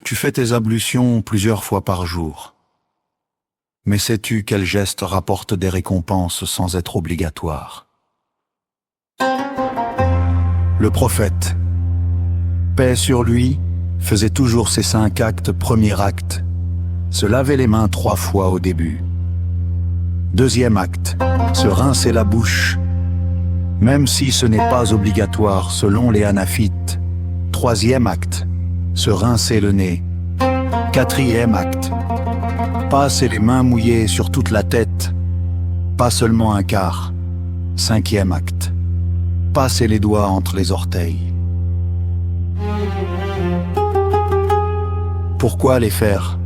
Tu fais tes ablutions plusieurs fois par jour. Mais sais-tu quel geste rapporte des récompenses sans être obligatoire? Le prophète, paix sur lui, faisait toujours ses 5 actes. Premier acte, se laver les mains 3 fois au début. Deuxième acte, se rincer la bouche, même si ce n'est pas obligatoire selon les hanafite. Troisième acte, se rincer le nez. Quatrième acte, passer les mains mouillées sur toute la tête, pas seulement un quart. Cinquième acte, passer les doigts entre les orteils. Pourquoi les faire?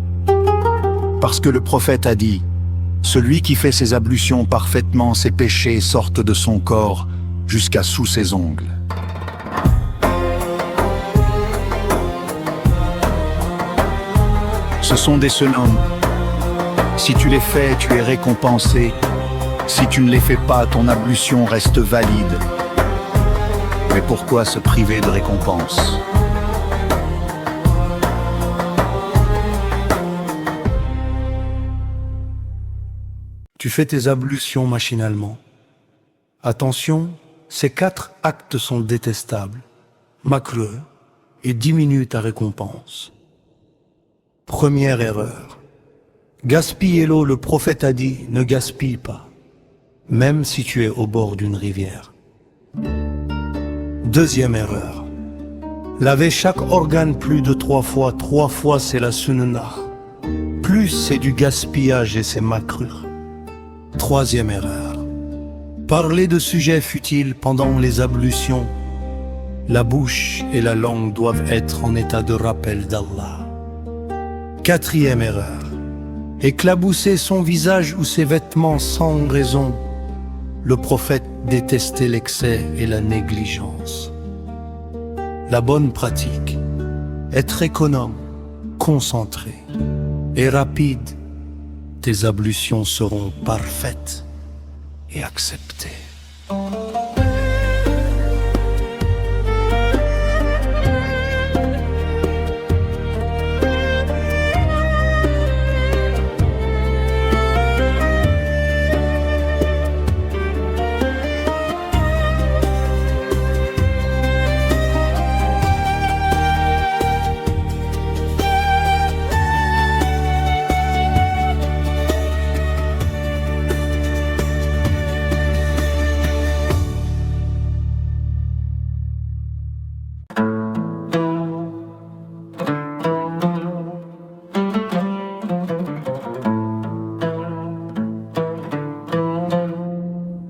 Parce que le prophète a dit: celui qui fait ses ablutions parfaitement, ses péchés sortent de son corps jusqu'à sous ses ongles. Ce sont des synonymes. Si tu les fais, tu es récompensé. Si tu ne les fais pas, ton ablution reste valide. Mais pourquoi se priver de récompense? Tu fais tes ablutions machinalement. Attention, ces 4 actes sont détestables, makruh, et diminuent ta récompense. Première erreur. Gaspiller l'eau, le prophète a dit, ne gaspille pas, même si tu es au bord d'une rivière. Deuxième erreur. Laver chaque organe plus de 3 fois. 3 fois, c'est la sunnah. Plus, c'est du gaspillage et c'est makruh. Troisième erreur. Parler de sujets futiles pendant les ablutions. La bouche et la langue doivent être en état de rappel d'Allah. Quatrième erreur. Éclabousser son visage ou ses vêtements sans raison. Le prophète détestait l'excès et la négligence. La bonne pratique, être économe, concentré et rapide. Tes ablutions seront parfaites et acceptées.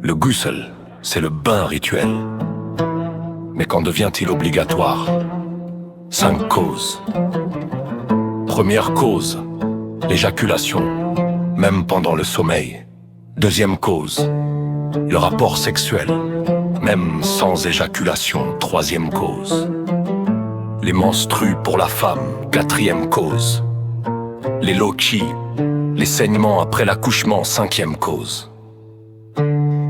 Le ghusl, c'est le bain rituel. Mais quand devient-il obligatoire? 5 causes. Première cause, l'éjaculation, même pendant le sommeil. Deuxième cause, le rapport sexuel, même sans éjaculation. Troisième cause, les menstrues pour la femme. Quatrième cause, les loqis, les saignements après l'accouchement. Cinquième cause,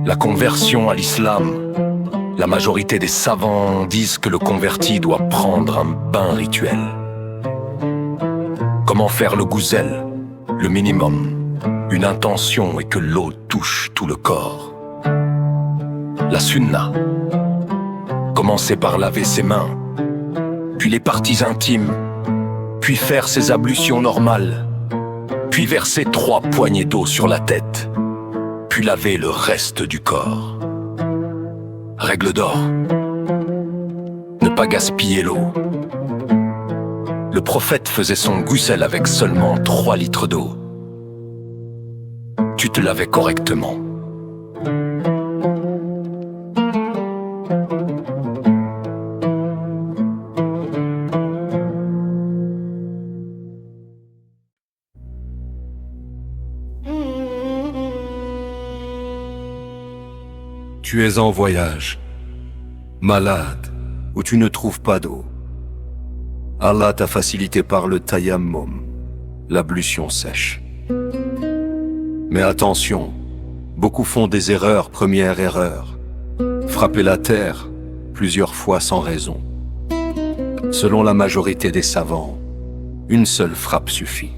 la conversion à l'islam. La majorité des savants disent que le converti doit prendre un bain rituel. Comment faire le ghusl? Le minimum, une intention et que l'eau touche tout le corps. La sunna, commencer par laver ses mains, puis les parties intimes, puis faire ses ablutions normales, puis verser 3 poignées d'eau sur la tête, puis laver le reste du corps. Règle d'or, ne pas gaspiller l'eau. Le prophète faisait son ghusl avec seulement 3 litres d'eau. Tu te lavais correctement. Tu es en voyage, malade, ou tu ne trouves pas d'eau. Allah t'a facilité par le tayammum, l'ablution sèche. Mais attention, beaucoup font des erreurs. Première erreur, frapper la terre plusieurs fois sans raison. Selon la majorité des savants, Une seule frappe suffit.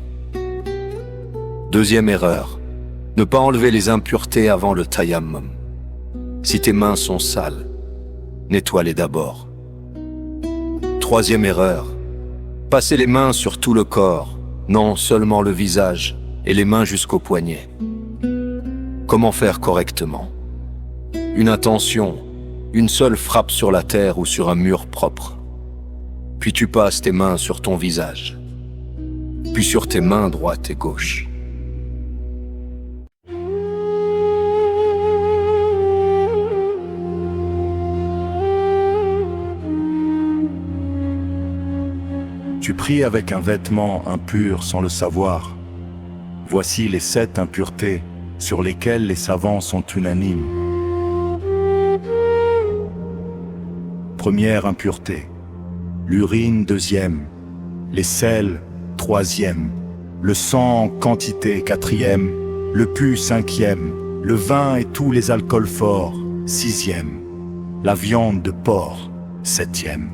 Deuxième erreur, ne pas enlever les impuretés avant le tayammum. Si tes mains sont sales, nettoie-les d'abord. Troisième erreur, passer les mains sur tout le corps, non seulement le visage et les mains jusqu'aux poignets. Comment faire correctement? Une intention, une seule frappe sur la terre ou sur un mur propre. Puis tu passes tes mains sur ton visage, puis sur tes mains droite et gauche. Tu pries avec un vêtement impur sans le savoir. Voici les 7 impuretés sur lesquelles les savants sont unanimes. Première impureté, l'urine deuxième, les sels troisième, le sang en quantité quatrième, le pus cinquième, le vin et tous les alcools forts sixième, la viande de porc septième,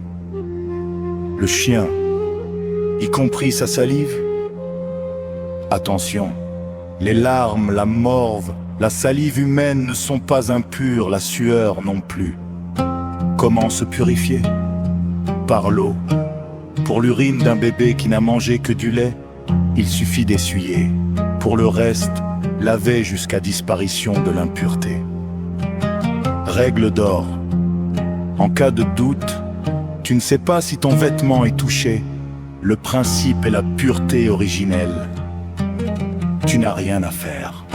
le chien, y compris sa salive. Attention, les larmes, la morve, la salive humaine ne sont pas impures, la sueur non plus. Comment se purifier? Par l'eau. Pour l'urine d'un bébé qui n'a mangé que du lait, il suffit d'essuyer. Pour le reste, laver jusqu'à disparition de l'impureté. Règle d'or. En cas de doute, tu ne sais pas si ton vêtement est touché. Le principe est la pureté originelle. Tu n'as rien à faire.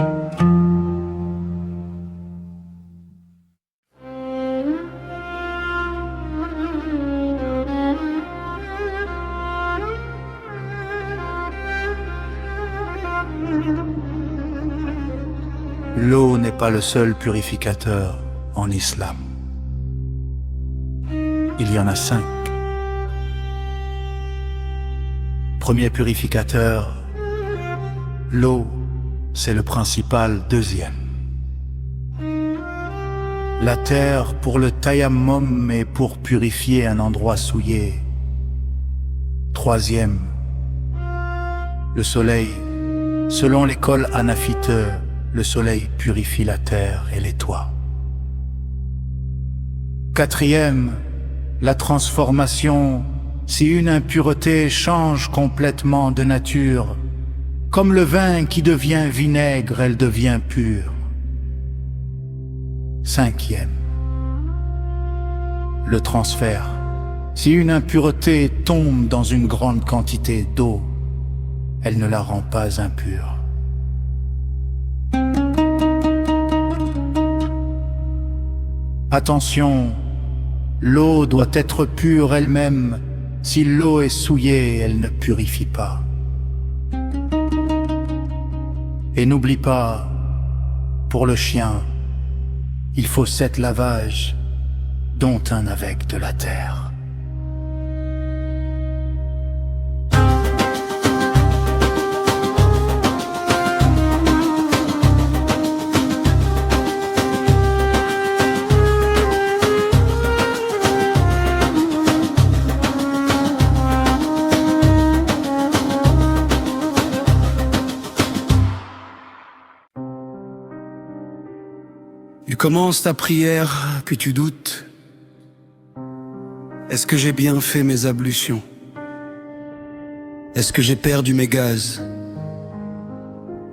L'eau n'est pas le seul purificateur en islam. Il y en a 5. Premier purificateur, l'eau, c'est le principal. Deuxième, la terre pour le tayammum et pour purifier un endroit souillé. Troisième, le soleil. Selon l'école hanafite, le soleil purifie la terre et les toits. Quatrième, la transformation. Si une impureté change complètement de nature, comme le vin qui devient vinaigre, elle devient pure. Cinquième, le transfert. Si une impureté tombe dans une grande quantité d'eau, elle ne la rend pas impure. Attention, l'eau doit être pure elle-même. Si l'eau est souillée, elle ne purifie pas. Et n'oublie pas, pour le chien, il faut 7 lavages, dont un avec de la terre. Tu commences ta prière, puis tu doutes. Est-ce que j'ai bien fait mes ablutions? Est-ce que j'ai perdu mes gaz?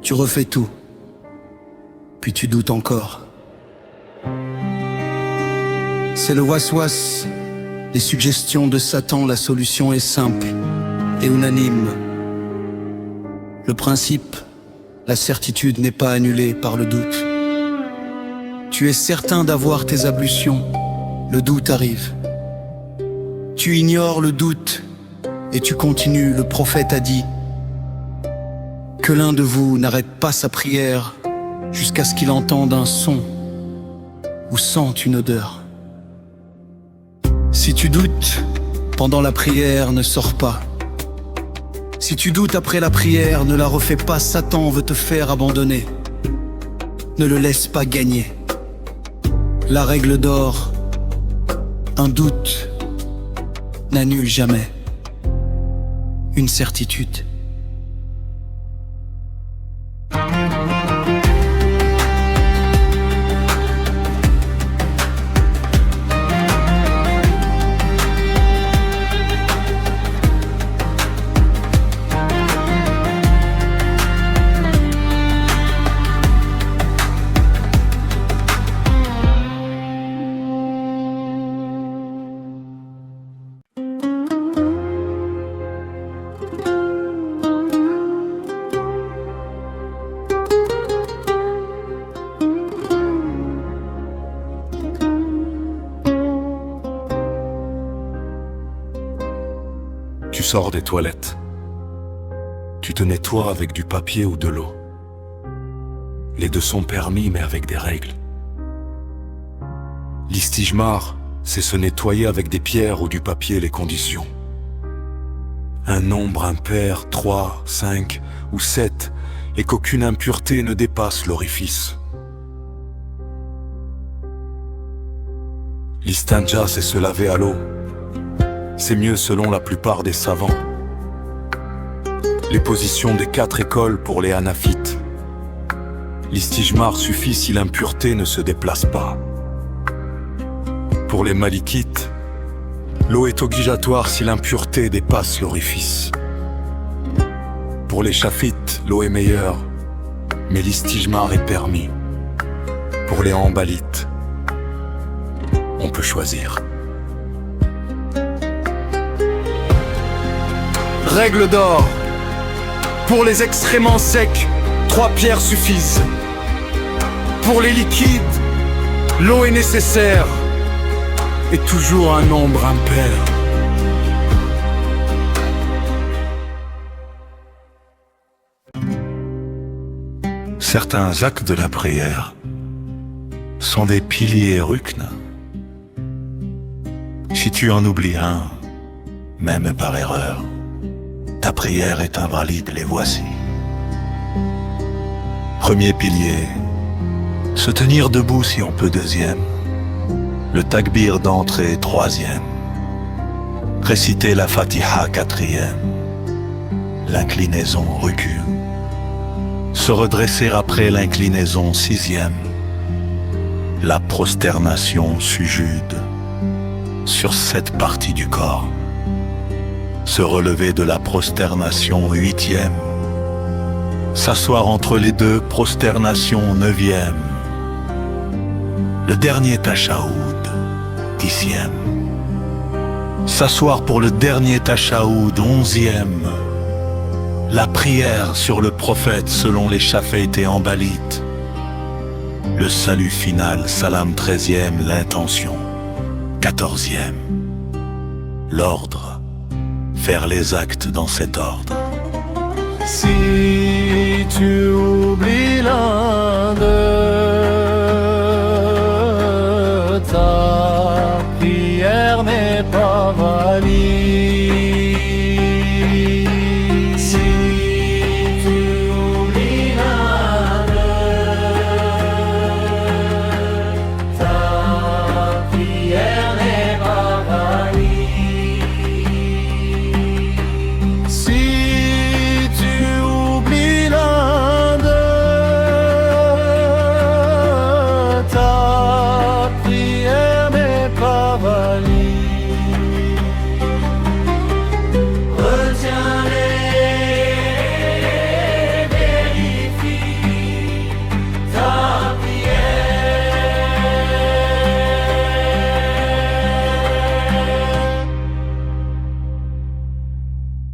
Tu refais tout, puis tu doutes encore. C'est le waswas, les suggestions de Satan. La solution est simple et unanime. Le principe, la certitude n'est pas annulée par le doute. Tu es certain d'avoir tes ablutions, le doute arrive. Tu ignores le doute et tu continues. Le prophète a dit que l'un de vous n'arrête pas sa prière jusqu'à ce qu'il entende un son ou sente une odeur. Si tu doutes pendant la prière, ne sors pas. Si tu doutes après la prière, ne la refais pas. Satan veut te faire abandonner. Ne le laisse pas gagner. La règle d'or, un doute n'annule jamais une certitude. Tu sors des toilettes. Tu te nettoies avec du papier ou de l'eau. Les deux sont permis, mais avec des règles. L'istijmar, c'est se nettoyer avec des pierres ou du papier, les conditions. Un nombre impair, 3, 5 ou 7, et qu'aucune impureté ne dépasse l'orifice. L'istanja, c'est se laver à l'eau. C'est mieux selon la plupart des savants. Les positions des 4 écoles pour les hanafite. L'istijmar suffit si l'impureté ne se déplace pas. Pour les malikites, l'eau est obligatoire si l'impureté dépasse l'orifice. Pour les chafites, l'eau est meilleure, mais l'istijmar est permis. Pour les hanbalites, on peut choisir. Règle d'or. Pour les excréments secs, 3 pierres suffisent. Pour les liquides, l'eau est nécessaire. Et toujours un nombre impair. Certains actes de la prière sont des piliers rukn. Si tu en oublies un, même par erreur, ta prière est invalide, les voici. Premier pilier, se tenir debout si on peut, deuxième. Le takbir d'entrée, troisième. Réciter la Fatiha, quatrième. L'inclinaison, recul. Se redresser après l'inclinaison, sixième. La prosternation, sujude. Sur cette partie du corps. Se relever de la prosternation, huitième. S'asseoir entre les deux prosternations, neuvième. Le dernier tashaoud, dixième. S'asseoir pour le dernier tashaoud, onzième. La prière sur le prophète selon les chafites et hanbalites. Le salut final, salam, treizième, l'intention, quatorzième. L'ordre, faire les actes dans cet ordre. Si tu oublies l'un de